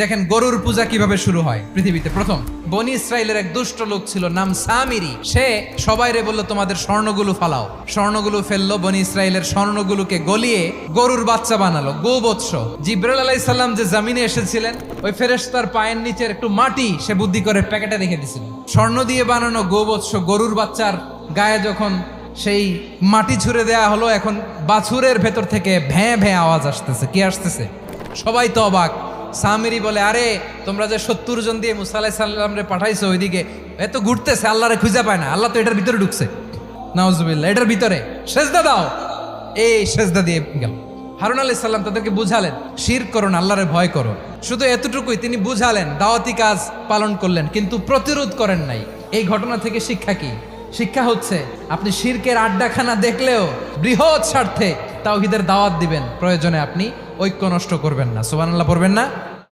দেখেন গরুর পূজা কিভাবে শুরু হয় পৃথিবীতে প্রথম। বনি ইসরায়েলের এক দুষ্ট লোক ছিল, নাম সামিরি। সে সবাইরে বলল তোমাদের স্বর্ণগুলো ফালাও। স্বর্ণগুলো ফেললো, বনি ইসরায়েলের স্বর্ণগুলোকে গলিয়ে গরুর বাচ্চা বানালো, গোবৎস। জিব্রাইল আলাইহিস সালাম যে জমিনে এসেছিলেন, ওই ফেরেশতার পায়ের নিচের একটু মাটি সে বুদ্ধি করে প্যাকেটে রেখে দিছিল। স্বর্ণ দিয়ে বানানো গোবৎস গরুর বাচ্চার গায়ে যখন সেই মাটি ছুঁড়ে দেয়া হলো, এখন বাছুরের ভেতর থেকে ভ্যাঁ ভ্যাঁ আওয়াজ আসতেছে। কি আসতেছে? সবাই তো অবাক। সামিরি বলে, আরে তোমরা যে 70 জন দিয়ে মুসা আলাইহিস সালাম রে পাঠাইছো ওইদিকে, এত ঘুরতেছে, আল্লাহরে খুঁজে পায় না। আল্লাহ তো এটার ভিতরে ঢুকছে, নাউজুবিল্লাহ, এটার ভিতরে সেজদা দাও। এই সেজদা দিয়ে গেল। হারুন আলাইহিস সালাম তাদেরকে বুঝালেন, শিরক করো না, আল্লাহরে ভয় করো। শুধু এতটুকুই তিনি বুঝালেন, দাওয়াতি কাজ পালন করলেন, কিন্তু প্রতিরোধ করেন নাই। এই ঘটনা থেকে শিক্ষা কি? শিক্ষা হচ্ছে, আপনি শিরকের আড্ডাখানা দেখলেও বৃহৎ স্বার্থে তাওহীদের দাওয়াত দিবেন, প্রয়োজনে আপনি ঐক্য নষ্ট করবেন না। সুবহানাল্লাহ পড়বেন না?